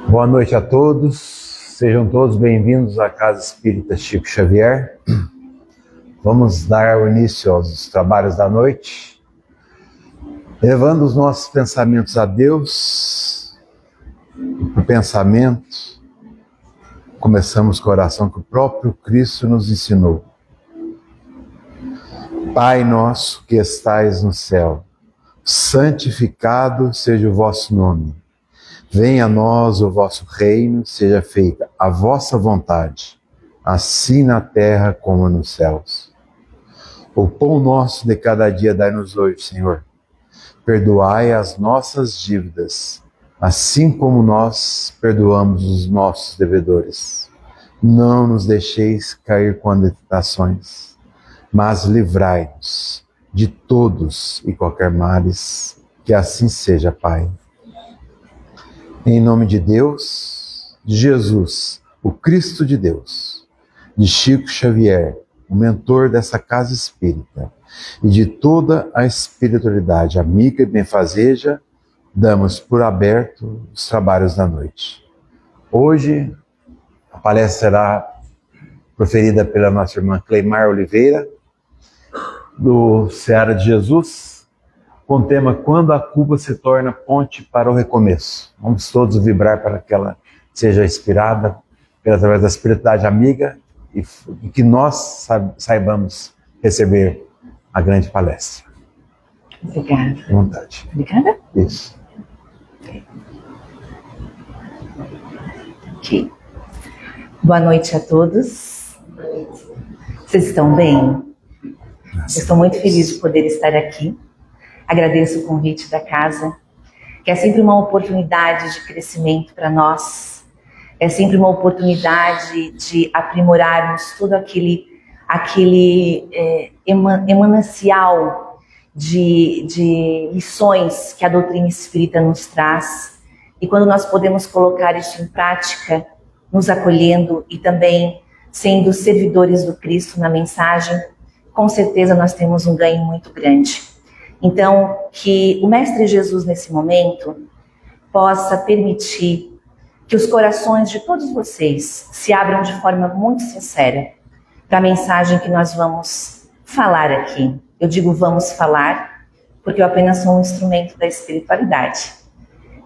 Boa noite a todos, sejam todos bem-vindos à Casa Espírita Chico Xavier. Vamos dar o início aos trabalhos da noite, levando os nossos pensamentos a Deus. O pensamento, começamos com a oração que o próprio Cristo nos ensinou. Pai nosso que estais no céu, santificado seja o vosso nome. Venha a nós o vosso reino, seja feita a vossa vontade, assim na terra como nos céus. O pão nosso de cada dia dai-nos hoje, Senhor. Perdoai as nossas dívidas, assim como nós perdoamos os nossos devedores. Não nos deixeis cair com tentações, mas livrai-nos de todos e qualquer males, que assim seja, Pai. Em nome de Deus, de Jesus, o Cristo de Deus, de Chico Xavier, o mentor dessa casa espírita, e de toda a espiritualidade amiga e benfazeja, damos por aberto os trabalhos da noite. Hoje, a palestra será proferida pela nossa irmã Cleimar Oliveira, do Seara de Jesus, com o tema Quando a culpa se torna ponte para o recomeço. Vamos todos vibrar para que ela seja inspirada através da espiritualidade amiga e que nós saibamos receber a grande palestra. Obrigada. À vontade. Obrigada? Isso. Ok. Boa noite a todos. Vocês estão bem? Eu estou muito feliz de poder estar aqui. Agradeço o convite da casa, que é sempre uma oportunidade de crescimento para nós, é sempre uma oportunidade de aprimorarmos todo aquele emanancial de lições que a doutrina espírita nos traz. E quando nós podemos colocar isso em prática, nos acolhendo e também sendo servidores do Cristo na mensagem, com certeza nós temos um ganho muito grande. Então, que o Mestre Jesus, nesse momento, possa permitir que os corações de todos vocês se abram de forma muito sincera para a mensagem que nós vamos falar aqui. Eu digo vamos falar, porque eu apenas sou um instrumento da espiritualidade.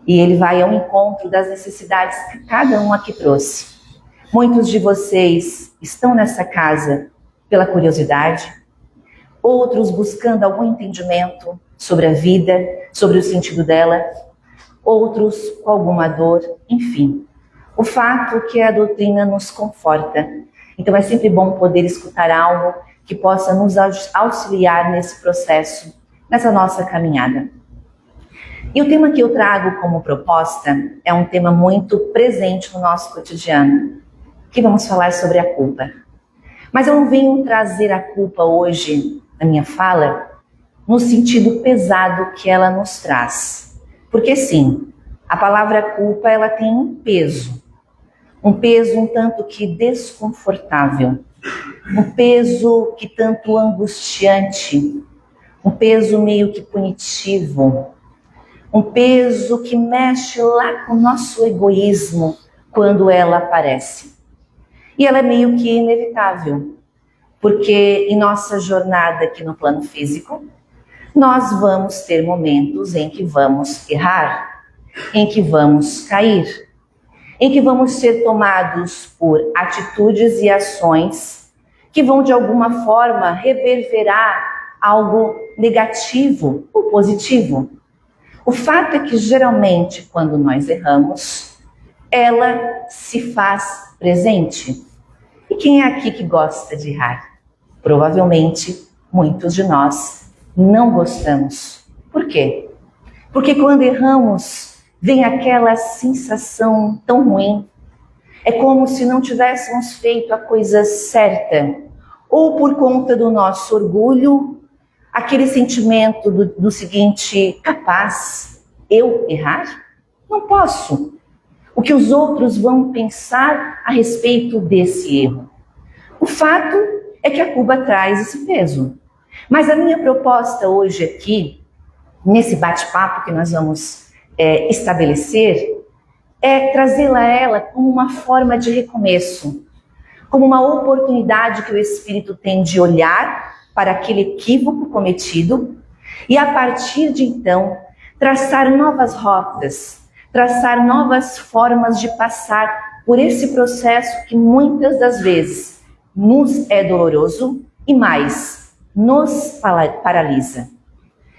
E ele vai ao encontro das necessidades que cada um aqui trouxe. Muitos de vocês estão nessa casa pela curiosidade, outros buscando algum entendimento sobre a vida, sobre o sentido dela, outros com alguma dor, enfim. O fato é que a doutrina nos conforta. Então é sempre bom poder escutar algo que possa nos auxiliar nesse processo, nessa nossa caminhada. E o tema que eu trago como proposta é um tema muito presente no nosso cotidiano, que vamos falar sobre a culpa. Mas eu não venho trazer a culpa hoje na minha fala, no sentido pesado que ela nos traz. Porque sim, a palavra culpa ela tem um peso um tanto que desconfortável, um peso que tanto angustiante, um peso meio que punitivo, um peso que mexe lá com o nosso egoísmo quando ela aparece. E ela é meio que inevitável. Porque em nossa jornada aqui no plano físico, nós vamos ter momentos em que vamos errar, em que vamos cair, em que vamos ser tomados por atitudes e ações que vão de alguma forma reverberar algo negativo ou positivo. O fato é que geralmente quando nós erramos, ela se faz presente. E quem é aqui que gosta de errar? Provavelmente, muitos de nós não gostamos. Por quê? Porque quando erramos, vem aquela sensação tão ruim. É como se não tivéssemos feito a coisa certa. Ou por conta do nosso orgulho, aquele sentimento do seguinte, capaz, eu errar? Não posso. O que os outros vão pensar a respeito desse erro? O fato é que a culpa traz esse peso. Mas a minha proposta hoje aqui, nesse bate-papo que nós vamos estabelecer, é trazê-la a ela como uma forma de recomeço, como uma oportunidade que o Espírito tem de olhar para aquele equívoco cometido e, a partir de então, traçar novas rotas, traçar novas formas de passar por esse processo que muitas das vezes nos é doloroso e mais, nos paralisa.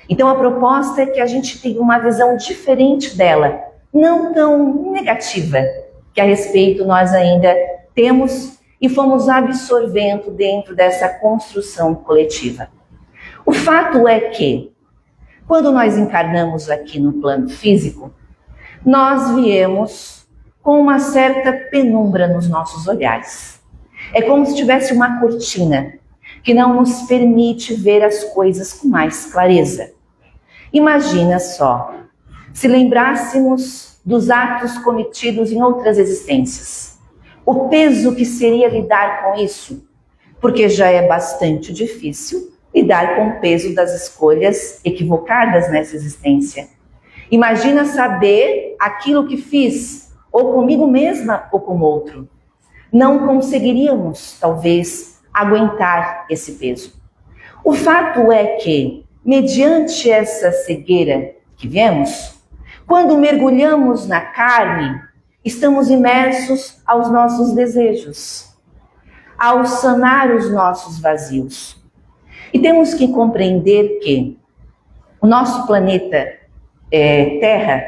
Então a proposta é que a gente tenha uma visão diferente dela, não tão negativa, que a respeito nós ainda temos e fomos absorvendo dentro dessa construção coletiva. O fato é que, quando nós encarnamos aqui no plano físico, nós viemos com uma certa penumbra nos nossos olhares. É como se tivesse uma cortina que não nos permite ver as coisas com mais clareza. Imagina só, se lembrássemos dos atos cometidos em outras existências, o peso que seria lidar com isso, porque já é bastante difícil lidar com o peso das escolhas equivocadas nessa existência. Imagina saber aquilo que fiz, ou comigo mesma ou com outro. Não conseguiríamos, talvez, aguentar esse peso. O fato é que, mediante essa cegueira que vemos, quando mergulhamos na carne, estamos imersos aos nossos desejos, ao sanar os nossos vazios. E temos que compreender que o nosso planeta Terra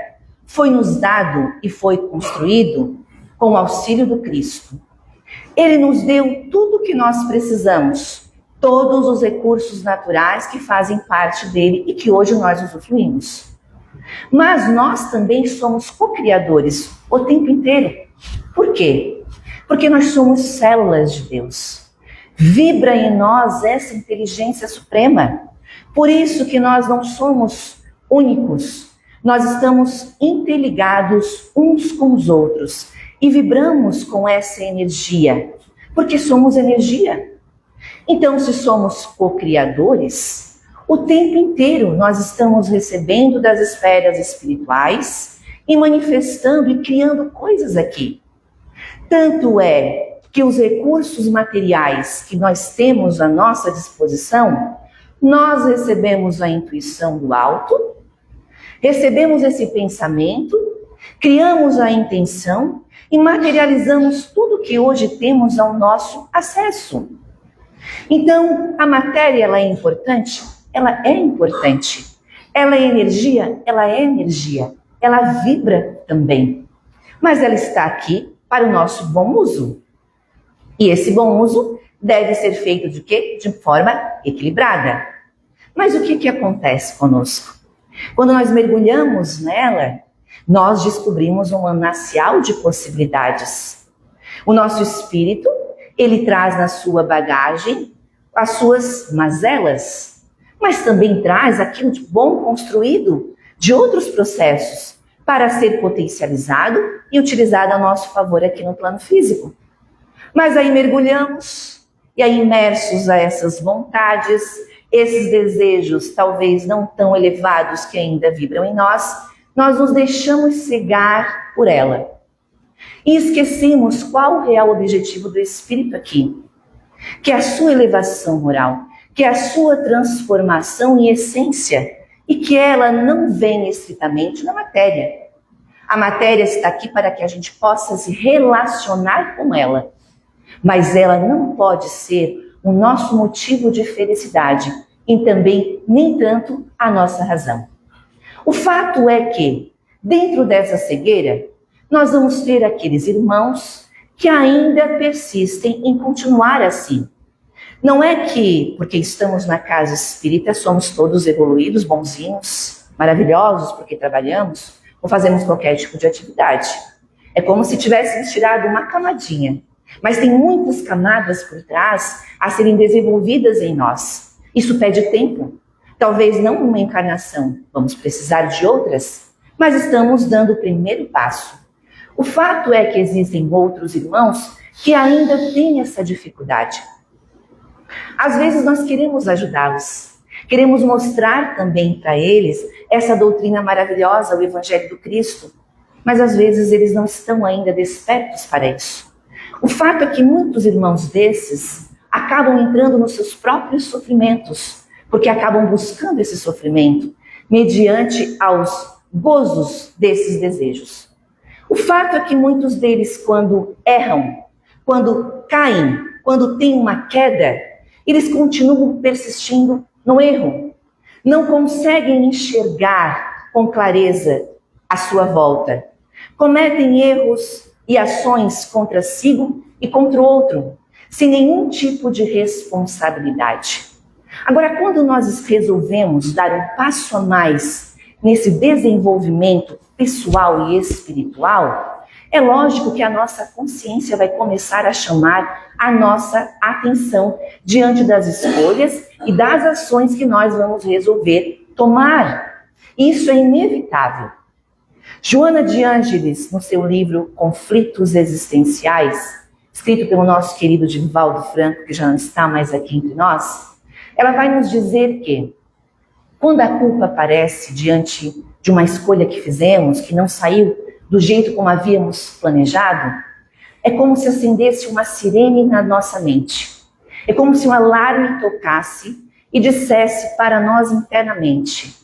foi nos dado e foi construído com o auxílio do Cristo. Ele nos deu tudo o que nós precisamos, todos os recursos naturais que fazem parte dele e que hoje nós usufruímos. Mas nós também somos co-criadores o tempo inteiro. Por quê? Porque nós somos células de Deus. Vibra em nós essa inteligência suprema. Por isso que nós não somos únicos. Nós estamos interligados uns com os outros e vibramos com essa energia, porque somos energia. Então, se somos co-criadores, o tempo inteiro nós estamos recebendo das esferas espirituais e manifestando e criando coisas aqui. Tanto é que os recursos materiais que nós temos à nossa disposição, nós recebemos a intuição do alto, recebemos esse pensamento, criamos a intenção e materializamos tudo que hoje temos ao nosso acesso. Então, a matéria, ela é importante? Ela é importante. Ela é energia? Ela é energia. Ela vibra também. Mas ela está aqui para o nosso bom uso. E esse bom uso deve ser feito de quê? De forma equilibrada. Mas o que acontece conosco? Quando nós mergulhamos nela, nós descobrimos um manancial de possibilidades. O nosso espírito, ele traz na sua bagagem as suas mazelas, mas também traz aquilo de bom construído de outros processos para ser potencializado e utilizado a nosso favor aqui no plano físico. Mas aí mergulhamos e aí imersos a essas vontades, esses desejos talvez não tão elevados que ainda vibram em nós nos deixamos cegar por ela. E esquecemos qual o real objetivo do espírito aqui, que é a sua elevação moral, que é a sua transformação em essência, e que ela não vem estritamente na matéria. A matéria está aqui para que a gente possa se relacionar com ela, mas ela não pode ser o nosso motivo de felicidade e também nem tanto a nossa razão. O fato é que, dentro dessa cegueira, nós vamos ter aqueles irmãos que ainda persistem em continuar assim. Não é que, porque estamos na casa espírita, somos todos evoluídos, bonzinhos, maravilhosos, porque trabalhamos ou fazemos qualquer tipo de atividade. É como se tivéssemos tirado uma camadinha, mas tem muitas camadas por trás a serem desenvolvidas em nós. Isso pede tempo. Talvez não uma encarnação, vamos precisar de outras, mas estamos dando o primeiro passo. O fato é que existem outros irmãos que ainda têm essa dificuldade. Às vezes nós queremos ajudá-los, queremos mostrar também para eles essa doutrina maravilhosa, o Evangelho do Cristo, mas às vezes eles não estão ainda despertos para isso. O fato é que muitos irmãos desses acabam entrando nos seus próprios sofrimentos, porque acabam buscando esse sofrimento mediante aos gozos desses desejos. O fato é que muitos deles, quando erram, quando caem, quando têm uma queda, eles continuam persistindo no erro. Não conseguem enxergar com clareza a sua volta. Cometem erros e ações contra si e contra o outro, sem nenhum tipo de responsabilidade. Agora, quando nós resolvemos dar um passo a mais nesse desenvolvimento pessoal e espiritual, é lógico que a nossa consciência vai começar a chamar a nossa atenção diante das escolhas e das ações que nós vamos resolver tomar. Isso é inevitável. Joana de Ângeles, no seu livro Conflitos Existenciais, escrito pelo nosso querido Divaldo Franco, que já não está mais aqui entre nós, ela vai nos dizer que, quando a culpa aparece diante de uma escolha que fizemos, que não saiu do jeito como havíamos planejado, é como se acendesse uma sirene na nossa mente. É como se um alarme tocasse e dissesse para nós internamente: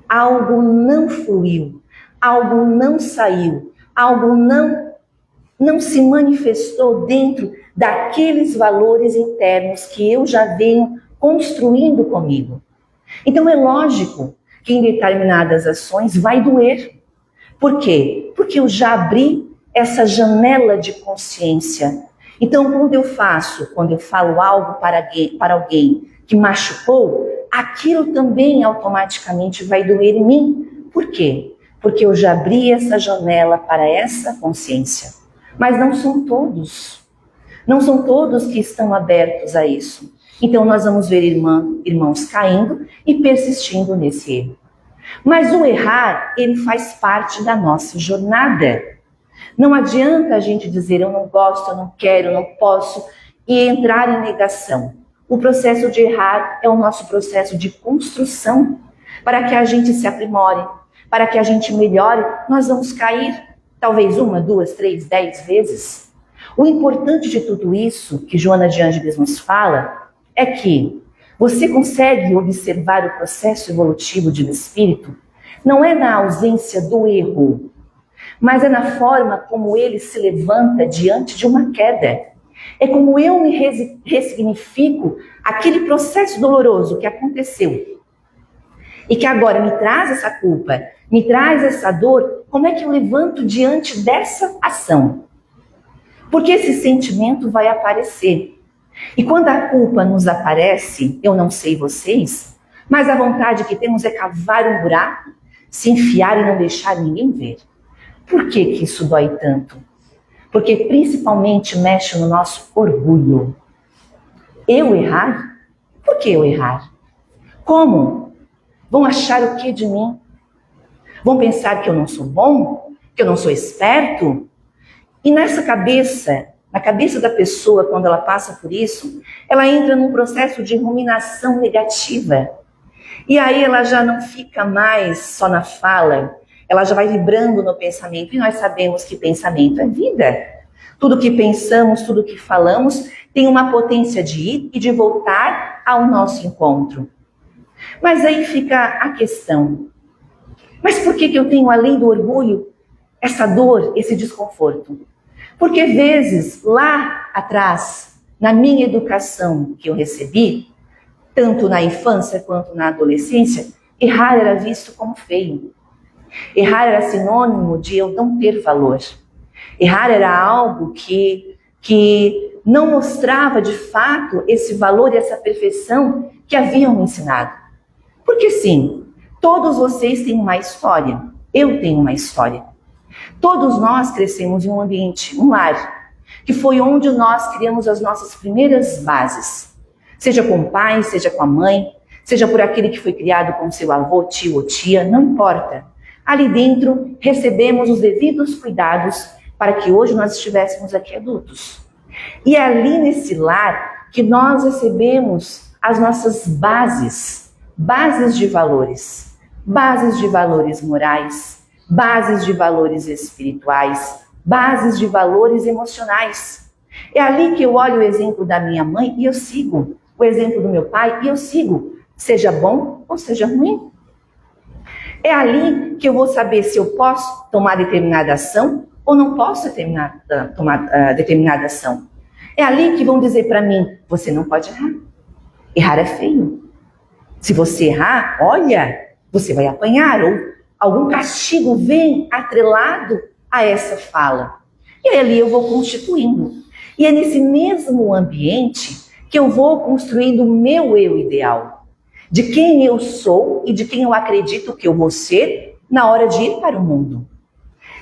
algo não fluiu, algo não saiu, algo não se manifestou dentro daqueles valores internos que eu já venho construindo comigo. Então é lógico que em determinadas ações vai doer. Por quê? Porque eu já abri essa janela de consciência. Então quando eu falo algo para alguém que machucou, aquilo também automaticamente vai doer em mim. Por quê? Porque eu já abri essa janela para essa consciência. Mas não são todos. Não são todos que estão abertos a isso. Então nós vamos ver irmãos caindo e persistindo nesse erro. Mas o errar, ele faz parte da nossa jornada. Não adianta a gente dizer eu não gosto, eu não quero, eu não posso e entrar em negação. O processo de errar é o nosso processo de construção. Para que a gente se aprimore, para que a gente melhore, nós vamos cair talvez 1, 2, 3, 10 vezes. O importante de tudo isso que Joana de Ângeles nos fala é que você consegue observar o processo evolutivo de um espírito, não é na ausência do erro, mas é na forma como ele se levanta diante de uma queda. É como eu me ressignifico aquele processo doloroso que aconteceu e que agora me traz essa culpa, me traz essa dor. Como é que eu levanto diante dessa ação? Porque esse sentimento vai aparecer. E quando a culpa nos aparece, eu não sei vocês, mas a vontade que temos é cavar um buraco, se enfiar e não deixar ninguém ver. Por que isso dói tanto? Porque principalmente mexe no nosso orgulho. Eu errar? Por que eu errar? Como? Vão achar o que de mim? Vão pensar que eu não sou bom? Que eu não sou esperto? E nessa cabeça, na cabeça da pessoa, quando ela passa por isso, ela entra num processo de ruminação negativa. E aí ela já não fica mais só na fala, ela já vai vibrando no pensamento. E nós sabemos que pensamento é vida. Tudo que pensamos, tudo que falamos, tem uma potência de ir e de voltar ao nosso encontro. Mas aí fica a questão. Mas por que eu tenho, além do orgulho, essa dor, esse desconforto? Porque vezes, lá atrás, na minha educação que eu recebi, tanto na infância quanto na adolescência, errar era visto como feio. Errar era sinônimo de eu não ter valor. Errar era algo que não mostrava de fato esse valor e essa perfeição que haviam me ensinado. Porque sim, todos vocês têm uma história. Eu tenho uma história. Todos nós crescemos em um ambiente, um lar, que foi onde nós criamos as nossas primeiras bases. Seja com o pai, seja com a mãe, seja por aquele que foi criado com seu avô, tio ou tia, não importa. Ali dentro recebemos os devidos cuidados para que hoje nós estivéssemos aqui adultos. E é ali nesse lar que nós recebemos as nossas bases de valores morais, bases de valores espirituais, bases de valores emocionais. É ali que eu olho o exemplo da minha mãe e eu sigo, o exemplo do meu pai e eu sigo, seja bom ou seja ruim. É ali que eu vou saber se eu posso tomar determinada ação ou não posso tomar determinada ação. É ali que vão dizer para mim, você não pode errar. Errar é feio. Se você errar, olha, você vai apanhar, ou algum castigo vem atrelado a essa fala. E aí ali eu vou constituindo. E é nesse mesmo ambiente que eu vou construindo o meu eu ideal. De quem eu sou e de quem eu acredito que eu vou ser na hora de ir para o mundo.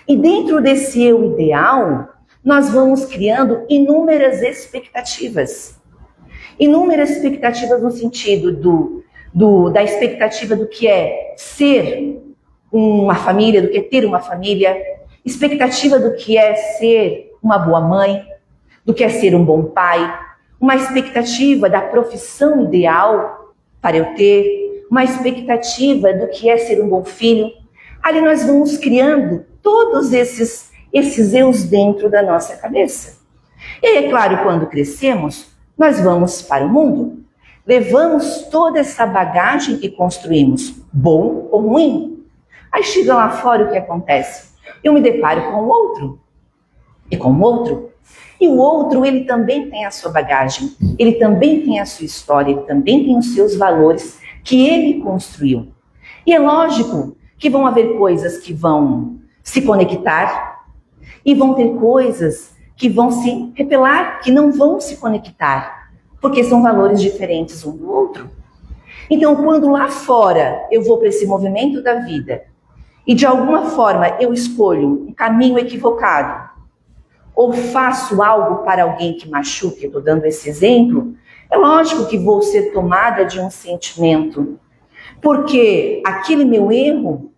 E dentro desse eu ideal, nós vamos criando inúmeras expectativas. Inúmeras expectativas no sentido da expectativa do que é ser uma família, do que é ter uma família, expectativa do que é ser uma boa mãe, do que é ser um bom pai, uma expectativa da profissão ideal para eu ter, uma expectativa do que é ser um bom filho. Ali nós vamos criando todos esses eus dentro da nossa cabeça. E aí, é claro, quando crescemos, nós vamos para o mundo. Levamos toda essa bagagem que construímos, bom ou ruim. Aí chega lá fora, o que acontece? Eu me deparo com o outro. E com o outro. E o outro, ele também tem a sua bagagem. Ele também tem a sua história. Ele também tem os seus valores que ele construiu. E é lógico que vão haver coisas que vão se conectar e vão ter coisas que vão se repelar, que não vão se conectar, porque são valores diferentes um do outro. Então, quando lá fora eu vou para esse movimento da vida e de alguma forma eu escolho um caminho equivocado ou faço algo para alguém que machuque, eu estou dando esse exemplo, é lógico que vou ser tomada de um sentimento, porque aquele meu erro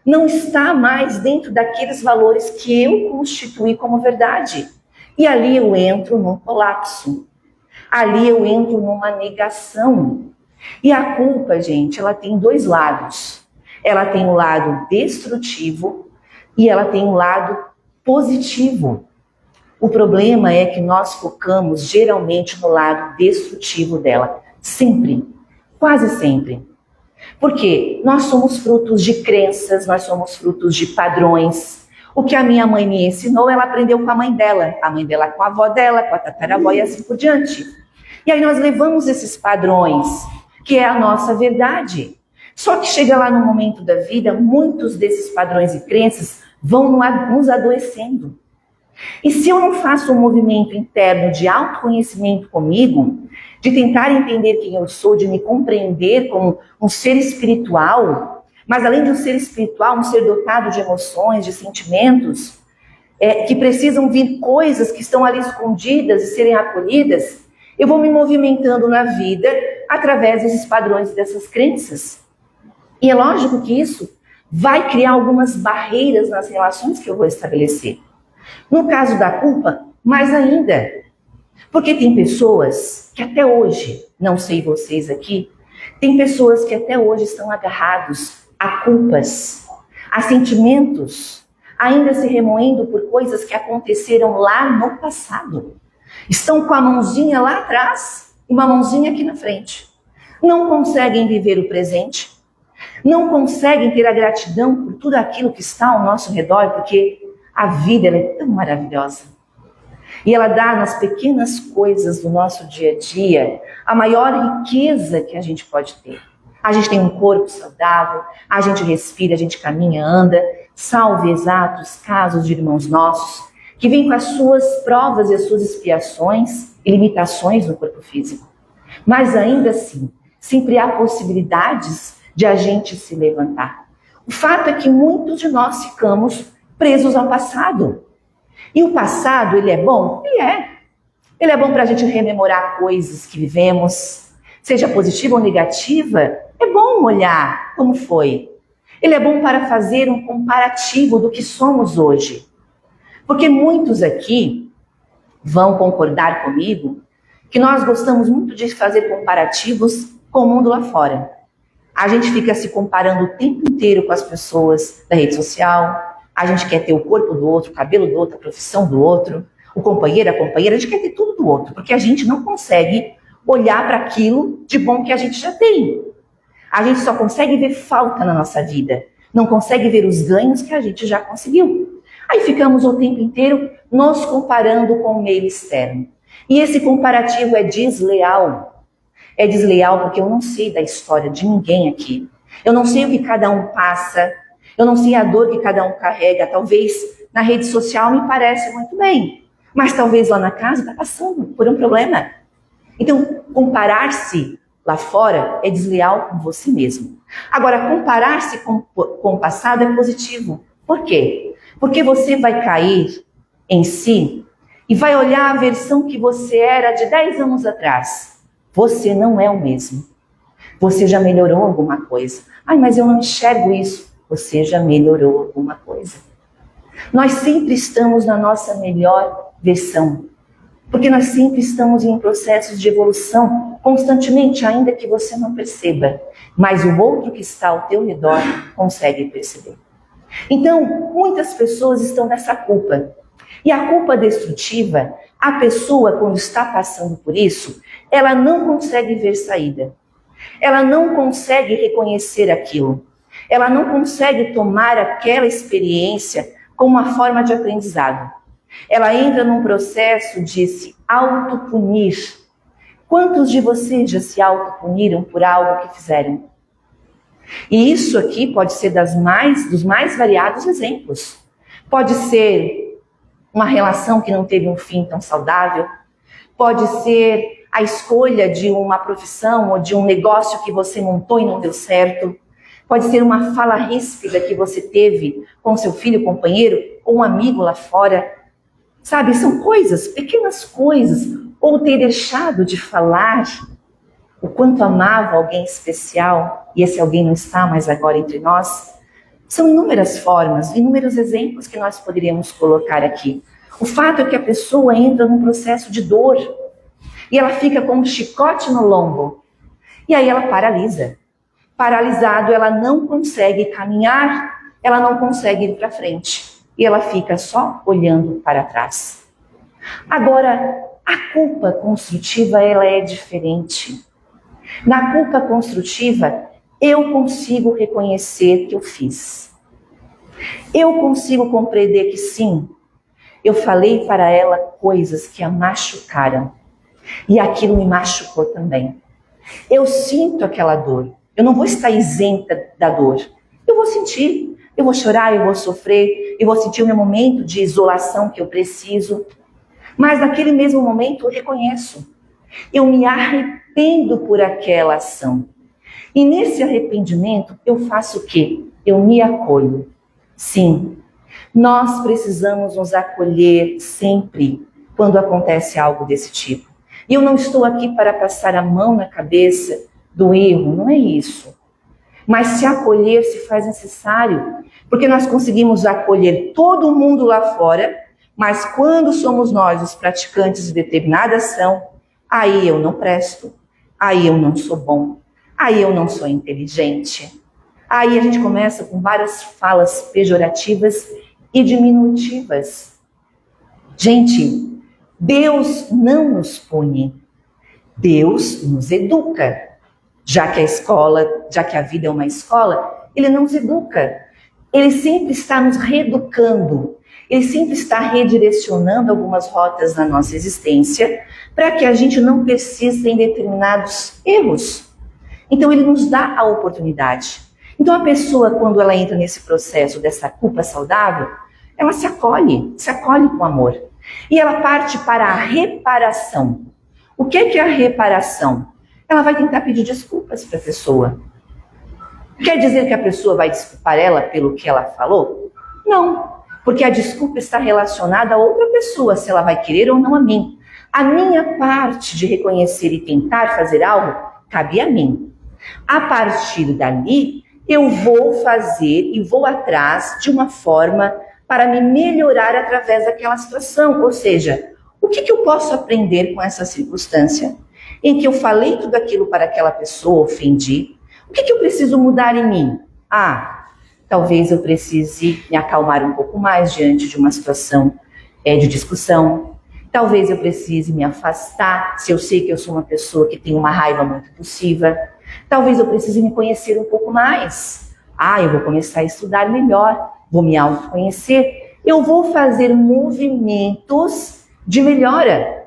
não está mais dentro daqueles valores que eu constituí como verdade. E ali eu entro num colapso. Ali eu entro numa negação. E a culpa, gente, ela tem dois lados. Ela tem o lado destrutivo e ela tem o lado positivo. O problema é que nós focamos geralmente no lado destrutivo dela. Sempre. Quase sempre. Porque nós somos frutos de crenças, nós somos frutos de padrões. O que a minha mãe me ensinou, ela aprendeu com a mãe dela com a avó dela, com a tataravó e assim por diante. E aí nós levamos esses padrões, que é a nossa verdade. Só que chega lá no momento da vida, muitos desses padrões e crenças vão nos adoecendo. E se eu não faço um movimento interno de autoconhecimento comigo, de tentar entender quem eu sou, de me compreender como um ser espiritual, mas além de um ser espiritual, um ser dotado de emoções, de sentimentos, que precisam vir coisas que estão ali escondidas e serem acolhidas, eu vou me movimentando na vida através desses padrões e dessas crenças. E é lógico que isso vai criar algumas barreiras nas relações que eu vou estabelecer. No caso da culpa, mais ainda. Porque tem pessoas que até hoje, não sei vocês aqui, tem pessoas que até hoje estão agarrados a culpas, a sentimentos, ainda se remoendo por coisas que aconteceram lá no passado. Estão com a mãozinha lá atrás e uma mãozinha aqui na frente. Não conseguem viver o presente, não conseguem ter a gratidão por tudo aquilo que está ao nosso redor, porque a vida ela é tão maravilhosa. E ela dá nas pequenas coisas do nosso dia a dia a maior riqueza que a gente pode ter. A gente tem um corpo saudável, a gente respira, a gente caminha, anda, salve exatos casos de irmãos nossos que vêm com as suas provas e as suas expiações e limitações no corpo físico. Mas ainda assim, sempre há possibilidades de a gente se levantar. O fato é que muitos de nós ficamos presos ao passado. E o passado, ele é bom? Ele é. Ele é bom para a gente rememorar coisas que vivemos, seja positiva ou negativa. É bom olhar como foi. Ele é bom para fazer um comparativo do que somos hoje. Porque muitos aqui vão concordar comigo que nós gostamos muito de fazer comparativos com o mundo lá fora. A gente fica se comparando o tempo inteiro com as pessoas da rede social, a gente quer ter o corpo do outro, o cabelo do outro, a profissão do outro, o companheiro, a companheira, a gente quer ter tudo do outro, porque a gente não consegue olhar para aquilo de bom que a gente já tem. A gente só consegue ver falta na nossa vida, não consegue ver os ganhos que a gente já conseguiu. Aí ficamos o tempo inteiro nos comparando com o meio externo. E esse comparativo é desleal. É desleal porque eu não sei da história de ninguém aqui. Eu não sei o que cada um passa, eu não sei a dor que cada um carrega. Talvez na rede social me parece muito bem, mas talvez lá na casa está passando por um problema. Então, comparar-se lá fora é desleal com você mesmo. Agora, comparar-se com o passado é positivo. Por quê? Porque você vai cair em si e vai olhar a versão que você era de 10 anos atrás. Você não é o mesmo. Você já melhorou alguma coisa. Ai, mas eu não enxergo isso. Você já melhorou alguma coisa. Nós sempre estamos na nossa melhor versão. Porque nós sempre estamos em processos de evolução constantemente, ainda que você não perceba. Mas o outro que está ao teu redor consegue perceber. Então, muitas pessoas estão nessa culpa. E a culpa destrutiva, a pessoa, quando está passando por isso, ela não consegue ver saída. Ela não consegue reconhecer aquilo. Ela não consegue tomar aquela experiência como uma forma de aprendizado. Ela entra num processo de se autopunir. Quantos de vocês já se autopuniram por algo que fizeram? E isso aqui pode ser dos mais variados exemplos. Pode ser uma relação que não teve um fim tão saudável. Pode ser a escolha de uma profissão ou de um negócio que você montou e não deu certo. Pode ser uma fala ríspida que você teve com seu filho, companheiro ou um amigo lá fora. Sabe, são coisas, pequenas coisas. Ou ter deixado de falar o quanto amava alguém especial, e esse alguém não está mais agora entre nós. São inúmeras formas, inúmeros exemplos que nós poderíamos colocar aqui. O fato é que a pessoa entra num processo de dor, e ela fica com um chicote no lombo, e aí ela paralisa. Paralisado, ela não consegue caminhar, ela não consegue ir para frente, e ela fica só olhando para trás. Agora, a culpa construtiva, ela é diferente. Na culpa construtiva, eu consigo reconhecer que eu fiz. Eu consigo compreender que sim, eu falei para ela coisas que a machucaram. E aquilo me machucou também. Eu sinto aquela dor. Eu não vou estar isenta da dor. Eu vou sentir. Eu vou chorar, eu vou sofrer. Eu vou sentir o meu momento de isolação que eu preciso. Mas naquele mesmo momento eu reconheço. Eu me arrependo por aquela ação. E nesse arrependimento eu faço o quê? Eu me acolho. Sim, nós precisamos nos acolher sempre quando acontece algo desse tipo. E eu não estou aqui para passar a mão na cabeça do erro, não é isso. Mas se acolher se faz necessário, porque nós conseguimos acolher todo mundo lá fora, mas quando somos nós os praticantes de determinada ação, aí eu não presto, aí eu não sou bom, aí eu não sou inteligente. Aí a gente começa com várias falas pejorativas e diminutivas. Gente, Deus não nos pune, Deus nos educa. Já que a vida é uma escola, Ele não nos educa. Ele sempre está nos reeducando. Ele sempre está redirecionando algumas rotas na nossa existência para que a gente não persista em determinados erros. Então ele nos dá a oportunidade. Então a pessoa, quando ela entra nesse processo dessa culpa saudável, ela se acolhe com amor. E ela parte para a reparação. O que é a reparação? Ela vai tentar pedir desculpas para a pessoa. Quer dizer que a pessoa vai desculpar ela pelo que ela falou? Não, porque a desculpa está relacionada a outra pessoa, se ela vai querer ou não a mim. A minha parte de reconhecer e tentar fazer algo, cabe a mim. A partir dali, eu vou fazer e vou atrás de uma forma para me melhorar através daquela situação. Ou seja, O que eu posso aprender com essa circunstância em que eu falei tudo aquilo para aquela pessoa, ofendi? O que eu preciso mudar em mim? Talvez eu precise me acalmar um pouco mais diante de uma situação de discussão. Talvez eu precise me afastar se eu sei que eu sou uma pessoa que tem uma raiva muito impulsiva. Talvez eu precise me conhecer um pouco mais. Eu vou começar a estudar melhor, vou me autoconhecer. Eu vou fazer movimentos de melhora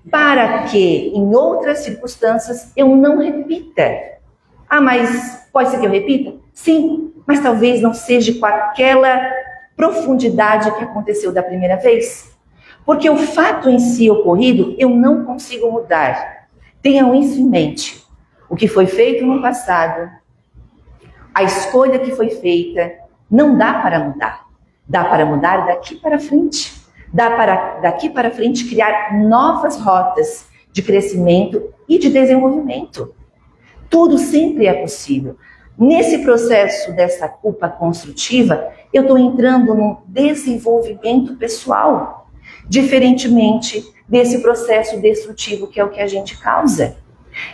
para que em outras circunstâncias eu não repita. Mas pode ser que eu repita? Sim, mas talvez não seja com aquela profundidade que aconteceu da primeira vez. Porque o fato em si ocorrido, eu não consigo mudar. Tenham isso em mente. O que foi feito no passado, a escolha que foi feita, não dá para mudar. Dá para mudar daqui para frente. Dá para, daqui para frente, criar novas rotas de crescimento e de desenvolvimento. Tudo sempre é possível. Nesse processo dessa culpa construtiva, eu estou entrando num desenvolvimento pessoal, diferentemente desse processo destrutivo que é o que a gente causa.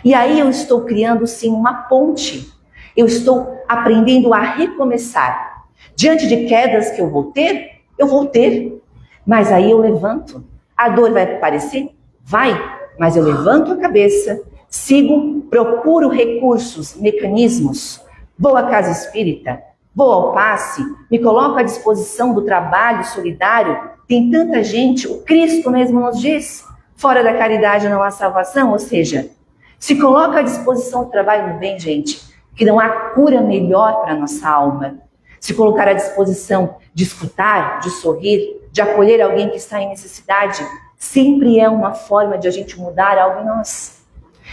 E aí eu estou criando, sim, uma ponte. Eu estou aprendendo a recomeçar. Diante de quedas que eu vou ter, mas aí eu levanto. A dor vai aparecer? Vai, mas eu levanto a cabeça, sigo, procuro recursos, mecanismos, vou à casa espírita, vou ao passe, me coloco à disposição do trabalho solidário. Tem tanta gente, o Cristo mesmo nos diz, fora da caridade não há salvação, ou seja, se coloca à disposição do trabalho no bem, gente, que não há cura melhor para a nossa alma. Se colocar à disposição de escutar, de sorrir, de acolher alguém que está em necessidade, sempre é uma forma de a gente mudar algo em nós.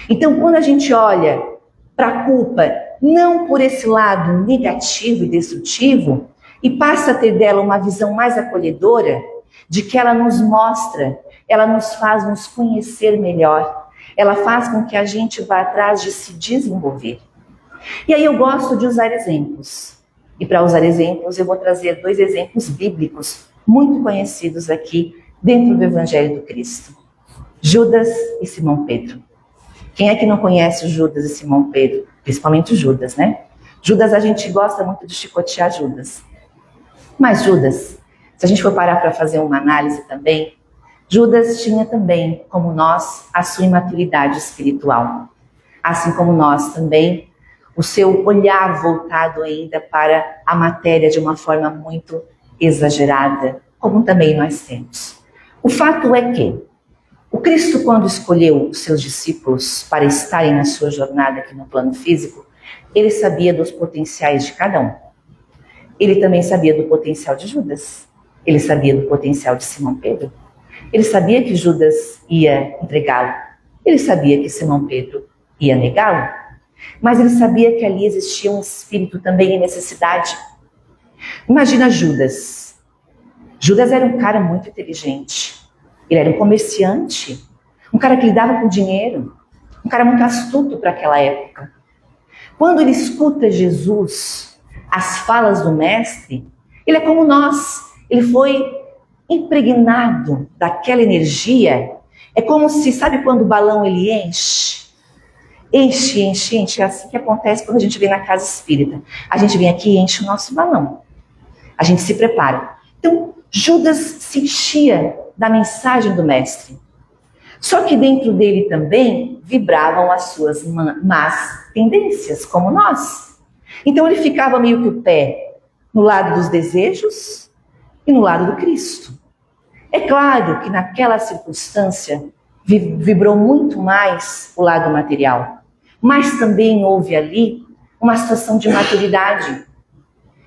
Então, quando a gente olha para a culpa, não por esse lado negativo e destrutivo, e passa a ter dela uma visão mais acolhedora, de que ela nos mostra, ela nos faz nos conhecer melhor, ela faz com que a gente vá atrás de se desenvolver. E aí eu gosto de usar exemplos. E para usar exemplos, eu vou trazer 2 exemplos bíblicos muito conhecidos aqui dentro do Evangelho do Cristo. Judas e Simão Pedro. Quem é que não conhece o Judas e Simão Pedro? Principalmente o Judas, né? Judas, a gente gosta muito de chicotear Judas. Mas Judas, se a gente for parar para fazer uma análise também, Judas tinha também, como nós, a sua imaturidade espiritual. Assim como nós também, o seu olhar voltado ainda para a matéria de uma forma muito exagerada, como também nós temos. O fato é que o Cristo, quando escolheu os seus discípulos para estarem na sua jornada aqui no plano físico, ele sabia dos potenciais de cada um. Ele também sabia do potencial de Judas. Ele sabia do potencial de Simão Pedro. Ele sabia que Judas ia entregá-lo. Ele sabia que Simão Pedro ia negá-lo. Mas ele sabia que ali existia um espírito também em necessidade. Imagina Judas. Judas era um cara muito inteligente. Ele era um comerciante, um cara que lidava com dinheiro, um cara muito astuto para aquela época. Quando ele escuta Jesus, as falas do mestre, ele é como nós. Ele foi impregnado daquela energia. É como se, sabe quando o balão ele enche? Enche. É assim que acontece quando a gente vem na casa espírita. A gente vem aqui e enche o nosso balão. A gente se prepara. Então, Judas se enchia da mensagem do mestre. Só que dentro dele também vibravam as suas más tendências, como nós. Então ele ficava meio que o pé no lado dos desejos e no lado do Cristo. É claro que naquela circunstância vibrou muito mais o lado material, mas também houve ali uma situação de maturidade,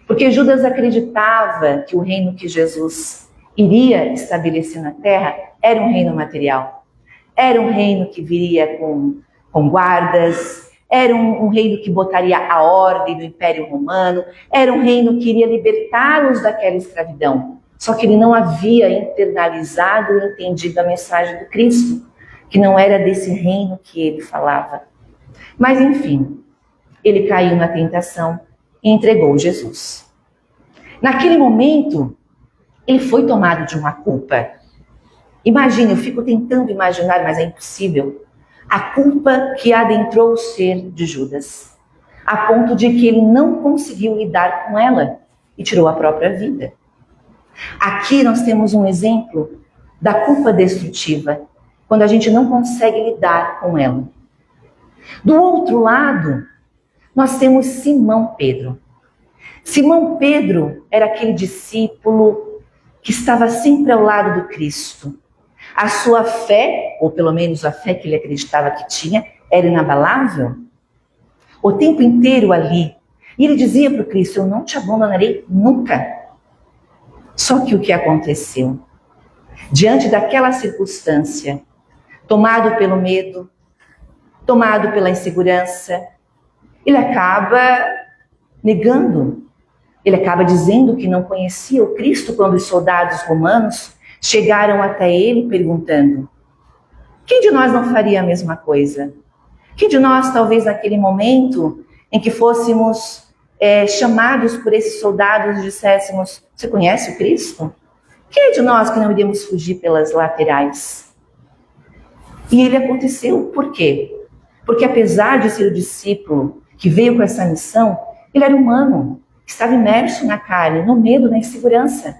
porque Judas acreditava que o reino que Jesus iria estabelecer na terra era um reino material, era um reino que viria com guardas, era um reino que botaria a ordem do Império Romano, era um reino que iria libertá-los daquela escravidão. Só que ele não havia internalizado e entendido a mensagem do Cristo, que não era desse reino que ele falava. Mas enfim, ele caiu na tentação e entregou Jesus. Naquele momento, ele foi tomado de uma culpa. Imagine, eu fico tentando imaginar, mas é impossível, a culpa que adentrou o ser de Judas, a ponto de que ele não conseguiu lidar com ela e tirou a própria vida. Aqui nós temos um exemplo da culpa destrutiva, quando a gente não consegue lidar com ela. Do outro lado, nós temos Simão Pedro. Simão Pedro era aquele discípulo que estava sempre ao lado do Cristo. A sua fé, ou pelo menos a fé que ele acreditava que tinha, era inabalável. O tempo inteiro ali. E ele dizia para o Cristo, eu não te abandonarei nunca. Só que o que aconteceu? Diante daquela circunstância, tomado pelo medo, tomado pela insegurança, ele acaba negando. Ele acaba dizendo que não conhecia o Cristo quando os soldados romanos chegaram até ele perguntando: quem de nós não faria a mesma coisa? Quem de nós, talvez naquele momento em que fôssemos chamados por esses soldados, disséssemos: você conhece o Cristo? Quem de nós que não iríamos fugir pelas laterais? E ele aconteceu. Por quê? Porque apesar de ser o discípulo que veio com essa missão, ele era humano, que estava imerso na carne, no medo, na insegurança.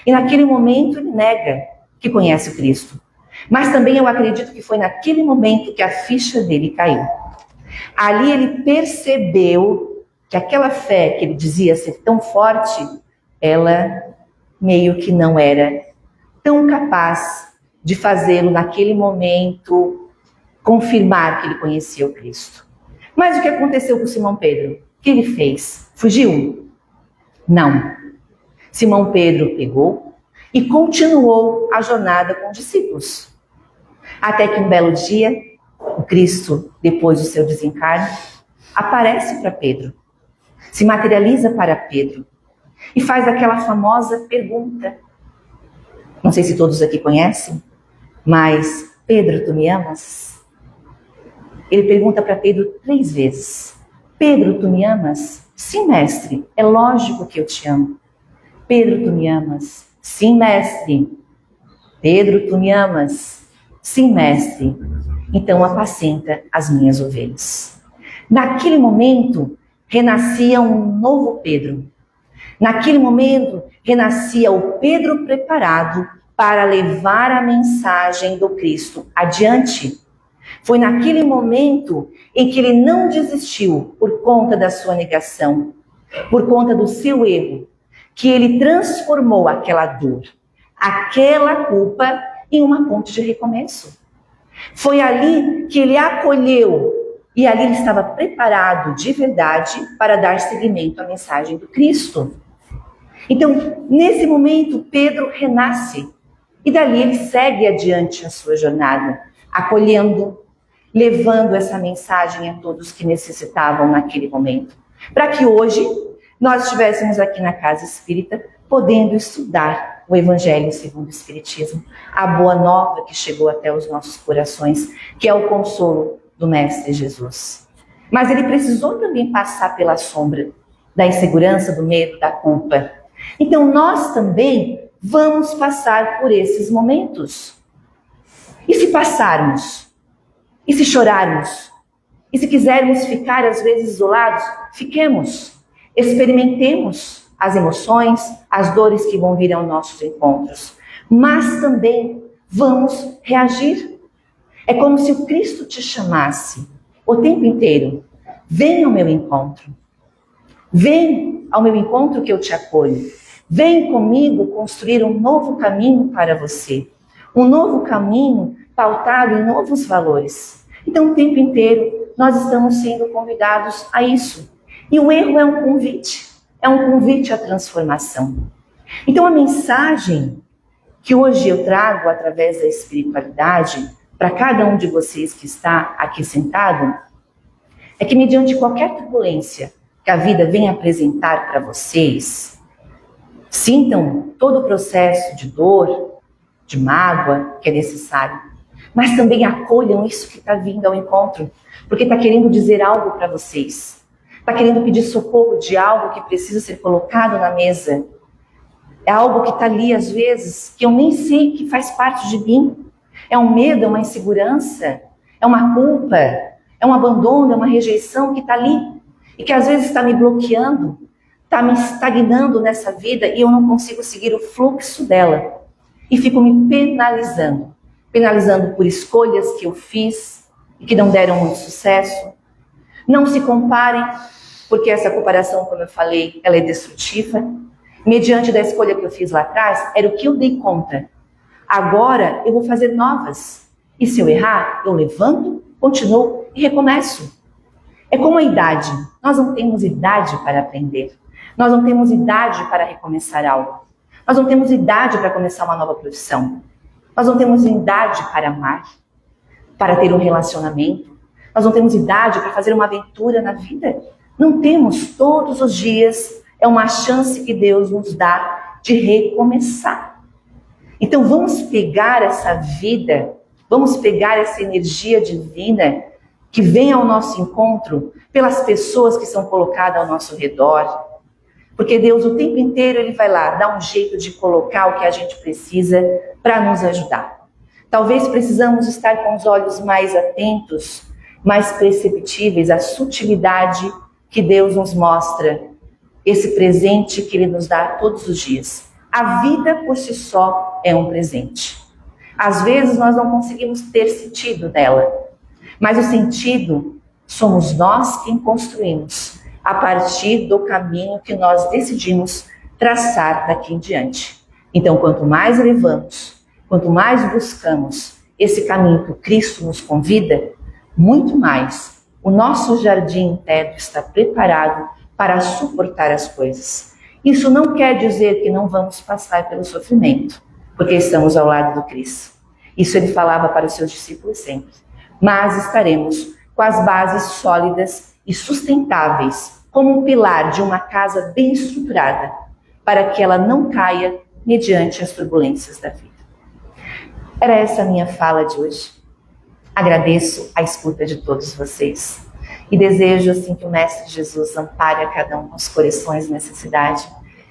E naquele momento ele nega que conhece o Cristo. Mas também eu acredito que foi naquele momento que a ficha dele caiu. Ali ele percebeu que aquela fé que ele dizia ser tão forte, ela meio que não era tão capaz de fazê-lo naquele momento confirmar que ele conhecia o Cristo. Mas o que aconteceu com Simão Pedro? O que ele fez? Fugiu? Não. Simão Pedro pegou e continuou a jornada com os discípulos. Até que um belo dia, o Cristo, depois do seu desencarne, aparece para Pedro, se materializa para Pedro e faz aquela famosa pergunta. Não sei se todos aqui conhecem, mas Pedro, tu me amas? Ele pergunta para Pedro 3 vezes. Pedro, tu me amas? Sim, mestre, é lógico que eu te amo. Pedro, tu me amas? Sim, mestre. Pedro, tu me amas? Sim, mestre. Então apacenta as minhas ovelhas. Naquele momento, renascia um novo Pedro. Naquele momento, renascia o Pedro preparado para levar a mensagem do Cristo adiante. Foi naquele momento em que ele não desistiu por conta da sua negação, por conta do seu erro, que ele transformou aquela dor, aquela culpa em uma ponte de recomeço. Foi ali que ele acolheu e ali ele estava preparado de verdade para dar seguimento à mensagem do Cristo. Então, nesse momento, Pedro renasce e dali ele segue adiante a sua jornada, acolhendo, levando essa mensagem a todos que necessitavam naquele momento, para que hoje nós estivéssemos aqui na Casa Espírita podendo estudar o Evangelho segundo o Espiritismo, a boa nova que chegou até os nossos corações, que é o consolo do Mestre Jesus. Mas ele precisou também passar pela sombra da insegurança, do medo, da culpa. Então nós também vamos passar por esses momentos. E se passarmos? E se chorarmos? E se quisermos ficar às vezes isolados? Fiquemos. Experimentemos as emoções, as dores que vão vir aos nossos encontros. Mas também vamos reagir. É como se o Cristo te chamasse o tempo inteiro. Vem ao meu encontro. Vem ao meu encontro que eu te acolho. Vem comigo construir um novo caminho para você. Um novo caminho pautado em novos valores. Então, o tempo inteiro, nós estamos sendo convidados a isso. E o erro é um convite à transformação. Então, a mensagem que hoje eu trago através da espiritualidade, para cada um de vocês que está aqui sentado, é que mediante qualquer turbulência que a vida venha apresentar para vocês, sintam todo o processo de dor, de mágoa que é necessário, mas também acolham isso que está vindo ao encontro, porque está querendo dizer algo para vocês, está querendo pedir socorro de algo que precisa ser colocado na mesa. É algo que está ali, às vezes, que eu nem sei que faz parte de mim. É um medo, é uma insegurança, é uma culpa, é um abandono, é uma rejeição que está ali. E que às vezes está me bloqueando, está me estagnando nessa vida e eu não consigo seguir o fluxo dela. E fico me penalizando. Penalizando por escolhas que eu fiz e que não deram muito sucesso. Não se comparem, porque essa comparação, como eu falei, ela é destrutiva. Mediante da escolha que eu fiz lá atrás, era o que eu dei conta. Agora eu vou fazer novas. E se eu errar, eu levanto, continuo e recomeço. É como a idade. Nós não temos idade para aprender. Nós não temos idade para recomeçar algo. Nós não temos idade para começar uma nova profissão. Nós não temos idade para amar, para ter um relacionamento. Nós não temos idade para fazer uma aventura na vida. Não temos. Todos os dias é uma chance que Deus nos dá de recomeçar. Então vamos pegar essa vida, vamos pegar essa energia divina que vem ao nosso encontro pelas pessoas que são colocadas ao nosso redor. Porque Deus o tempo inteiro ele vai lá dar um jeito de colocar o que a gente precisa para nos ajudar. Talvez precisamos estar com os olhos mais atentos, mais perceptíveis à sutilidade que Deus nos mostra, esse presente que Ele nos dá todos os dias. A vida por si só é um presente. Às vezes nós não conseguimos ter sentido dela, mas o sentido somos nós quem construímos a partir do caminho que nós decidimos traçar daqui em diante. Então, quanto mais levamos, quanto mais buscamos esse caminho que o Cristo nos convida, muito mais o nosso jardim interno está preparado para suportar as coisas. Isso não quer dizer que não vamos passar pelo sofrimento, porque estamos ao lado do Cristo. Isso ele falava para os seus discípulos sempre. Mas estaremos com as bases sólidas e sustentáveis, como um pilar de uma casa bem estruturada, para que ela não caia mediante as turbulências da vida. Era essa a minha fala de hoje. Agradeço a escuta de todos vocês e desejo assim que o Mestre Jesus ampare a cada um com os corações de necessidade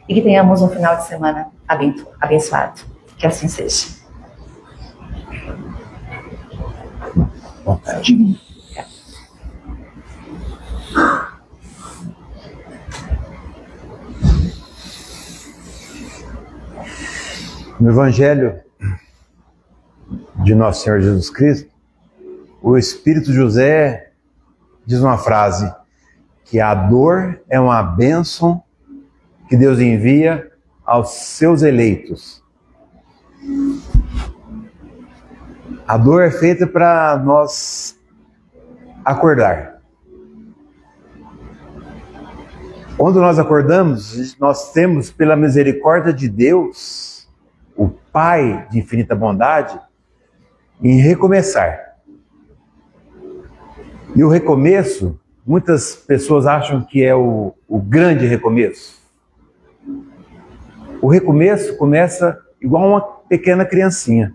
e que tenhamos um final de semana abençoado. Que assim seja. No Evangelho de Nosso Senhor Jesus Cristo, o Espírito José diz uma frase, que a dor é uma bênção que Deus envia aos seus eleitos. A dor é feita para nós acordar. Quando nós acordamos, nós temos, pela misericórdia de Deus, o Pai de infinita bondade, em recomeçar. E o recomeço, muitas pessoas acham que é o grande recomeço. O recomeço começa igual uma pequena criancinha,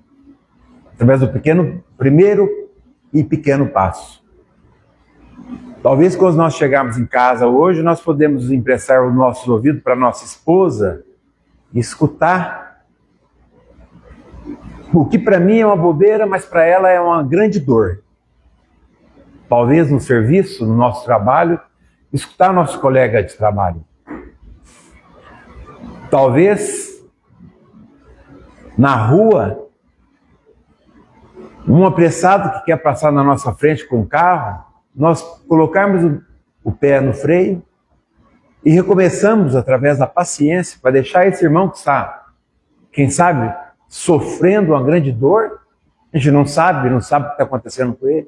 através do primeiro e pequeno passo. Talvez quando nós chegarmos em casa hoje, nós podemos emprestar o nosso ouvido para nossa esposa e escutar o que para mim é uma bobeira, mas para ela é uma grande dor. Talvez no serviço, no nosso trabalho, escutar nosso colega de trabalho. Talvez na rua, um apressado que quer passar na nossa frente com o carro, nós colocarmos o pé no freio e recomeçamos através da paciência para deixar esse irmão que está, quem sabe, sofrendo uma grande dor, a gente não sabe o que está acontecendo com ele.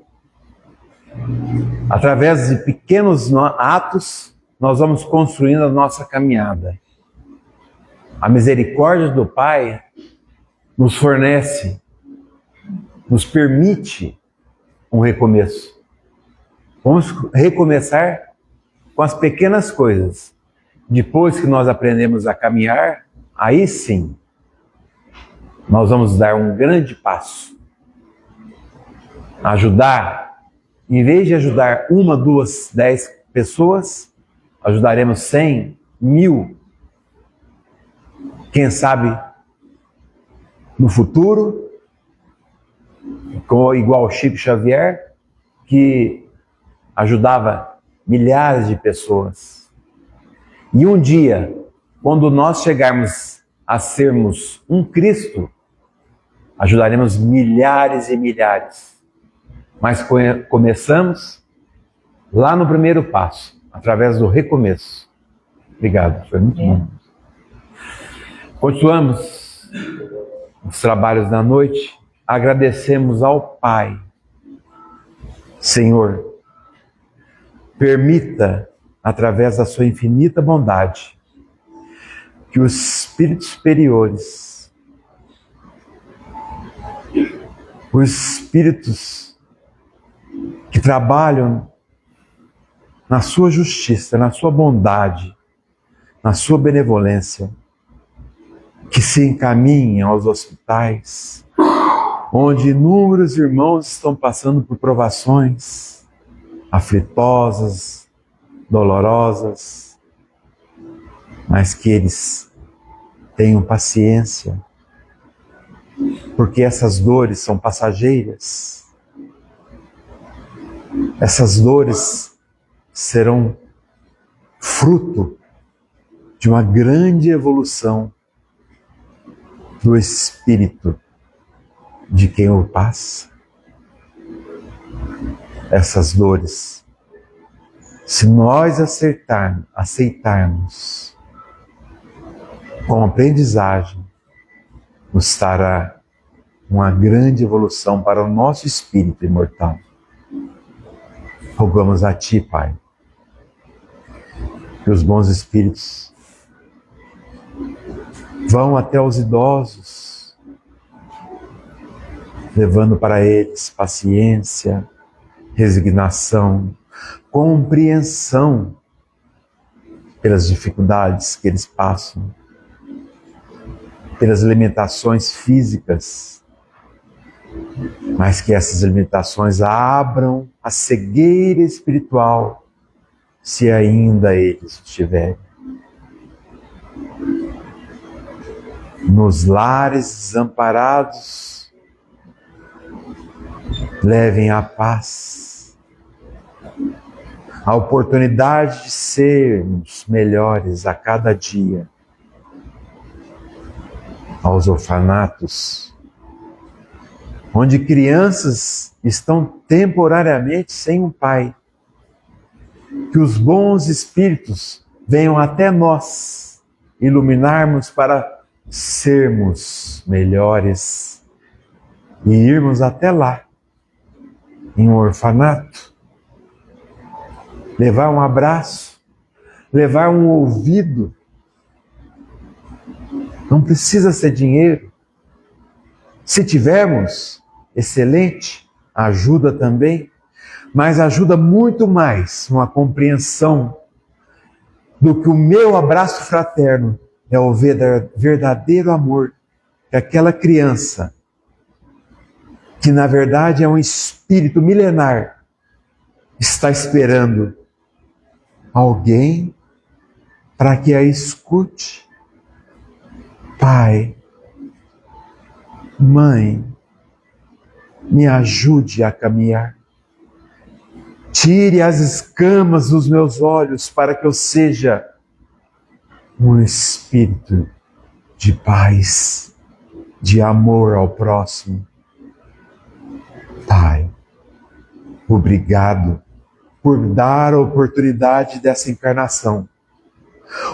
Através de pequenos atos, nós vamos construindo a nossa caminhada. A misericórdia do Pai nos fornece, nos permite um recomeço. Vamos recomeçar com as pequenas coisas. Depois que nós aprendemos a caminhar, aí sim, nós vamos dar um grande passo. Ajudar. Em vez de ajudar 1, 2, 10 pessoas, ajudaremos 100, 1000. Quem sabe no futuro, igual o Chico Xavier, que ajudava milhares de pessoas. E um dia, quando nós chegarmos a sermos um Cristo, ajudaremos milhares e milhares. Mas começamos lá no primeiro passo, através do recomeço. Obrigado, foi muito bom. Continuamos os trabalhos da noite. Agradecemos ao Pai. Senhor, permita, através da sua infinita bondade, que os espíritos superiores, os espíritos que trabalham na sua justiça, na sua bondade, na sua benevolência, que se encaminhem aos hospitais, onde inúmeros irmãos estão passando por provações aflitosas, dolorosas, mas que eles tenham paciência, porque essas dores são passageiras. Essas dores serão fruto de uma grande evolução do espírito de quem o passa. Essas dores, se nós aceitarmos com aprendizagem, nos trará uma grande evolução para o nosso espírito imortal. Rogamos a Ti, Pai, que os bons espíritos vão até os idosos, levando para eles paciência, resignação, compreensão pelas dificuldades que eles passam, pelas limitações físicas, mas que essas limitações abram a cegueira espiritual, se ainda eles estiverem. Nos lares desamparados, levem a paz, a oportunidade de sermos melhores a cada dia. Aos orfanatos, onde crianças estão temporariamente sem um pai, que os bons espíritos venham até nós, iluminarmos para sermos melhores e irmos até lá, em um orfanato, levar um abraço, levar um ouvido. Não precisa ser dinheiro. Se tivermos, excelente, ajuda também, mas ajuda muito mais uma compreensão do que o meu abraço fraterno é o verdadeiro amor que aquela criança, que na verdade é um espírito milenar, está esperando alguém para que a escute. Pai, Mãe, me ajude a caminhar. Tire as escamas dos meus olhos para que eu seja um espírito de paz, de amor ao próximo. Pai, obrigado por dar a oportunidade dessa encarnação.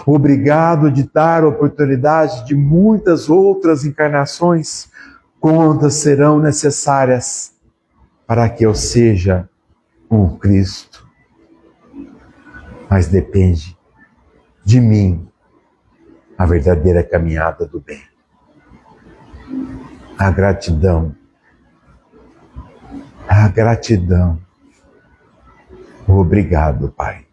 Obrigado de dar a oportunidade de muitas outras encarnações, quantas serão necessárias para que eu seja um Cristo. Mas depende de mim a verdadeira caminhada do bem. A gratidão. A gratidão. Obrigado, Pai.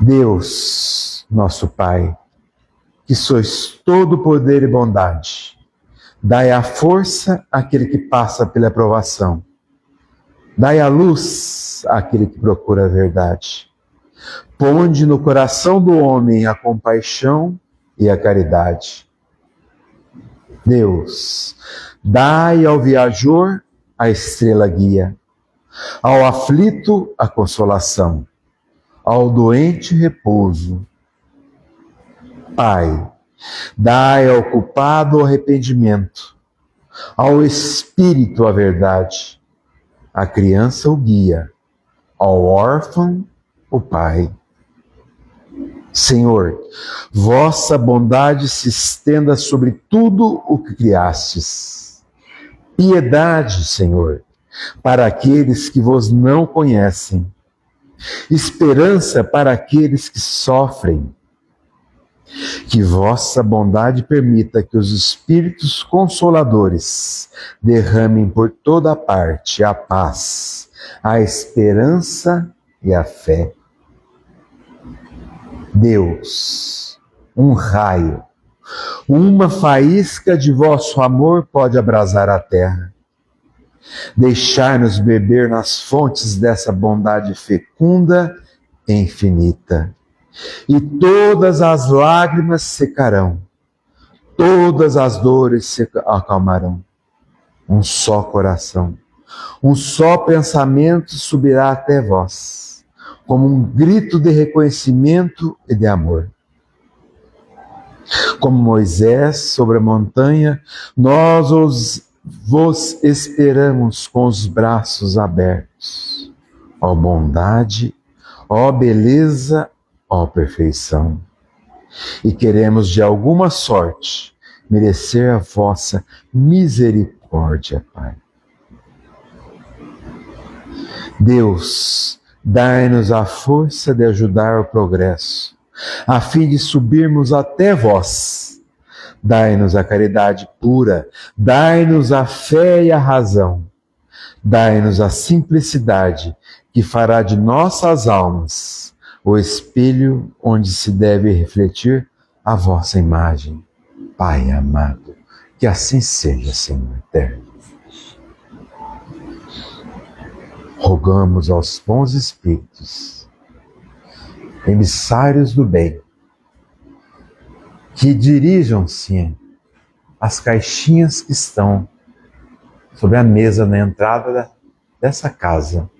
Deus, nosso Pai, que sois todo poder e bondade, dai a força àquele que passa pela provação, dai a luz àquele que procura a verdade, ponde no coração do homem a compaixão e a caridade. Deus, dai ao viajor a estrela guia, ao aflito a consolação, ao doente repouso. Pai, dai ao culpado o arrependimento, ao espírito a verdade, à criança o guia, ao órfão o pai. Senhor, vossa bondade se estenda sobre tudo o que criastes. Piedade, Senhor, para aqueles que vos não conhecem. Esperança para aqueles que sofrem. Que vossa bondade permita que os Espíritos Consoladores derramem por toda parte a paz, a esperança e a fé. Deus, um raio, uma faísca de vosso amor pode abrasar a terra. Deixai-nos beber nas fontes dessa bondade fecunda e infinita. E todas as lágrimas secarão, todas as dores se acalmarão. Um só coração, um só pensamento subirá até vós, como um grito de reconhecimento e de amor. Como Moisés sobre a montanha, nós vos esperamos com os braços abertos. Ó bondade, ó beleza, ó perfeição. E queremos de alguma sorte merecer a vossa misericórdia, Pai. Deus, dai-nos a força de ajudar o progresso, a fim de subirmos até vós. Dai-nos a caridade pura, dai-nos a fé e a razão, dai-nos a simplicidade que fará de nossas almas o espelho onde se deve refletir a vossa imagem. Pai amado, que assim seja, Senhor eterno. Rogamos aos bons espíritos, emissários do bem, que dirijam-se às caixinhas que estão sobre a mesa na entrada dessa casa.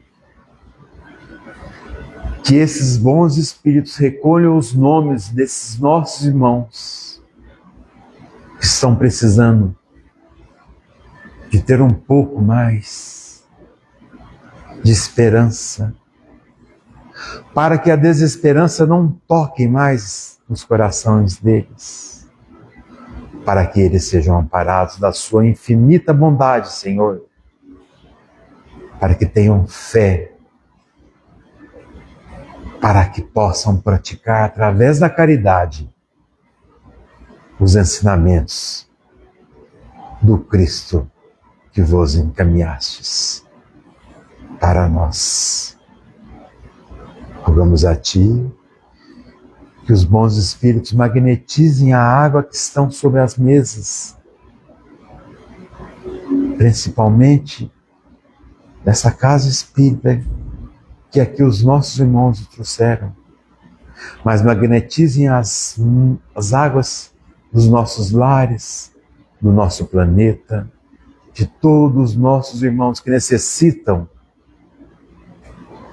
Que esses bons espíritos recolham os nomes desses nossos irmãos que estão precisando de ter um pouco mais de esperança, para que a desesperança não toque mais nos corações deles, para que eles sejam amparados da sua infinita bondade, Senhor, para que tenham fé, para que possam praticar através da caridade os ensinamentos do Cristo que vos encaminhastes para nós. Rogamos a Ti que os bons espíritos magnetizem a água que estão sobre as mesas, principalmente dessa casa espírita que aqui os nossos irmãos trouxeram, mas magnetizem as águas dos nossos lares, do nosso planeta, de todos os nossos irmãos que necessitam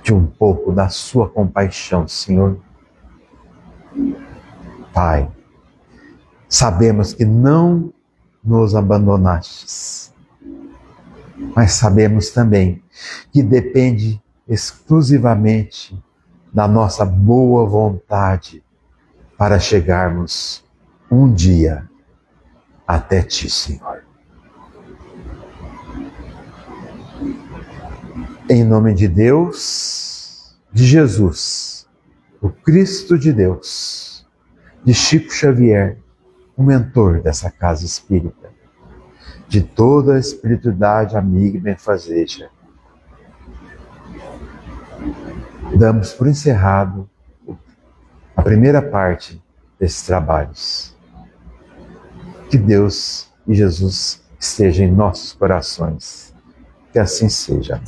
de um pouco da sua compaixão, Senhor. Pai, sabemos que não nos abandonastes, mas sabemos também que depende exclusivamente da nossa boa vontade para chegarmos um dia até Ti, Senhor. Em nome de Deus, de Jesus, o Cristo de Deus, de Chico Xavier, o mentor dessa casa espírita, de toda a espiritualidade amiga e benfazeja, damos por encerrado a primeira parte desses trabalhos. Que Deus e Jesus estejam em nossos corações. Que assim seja.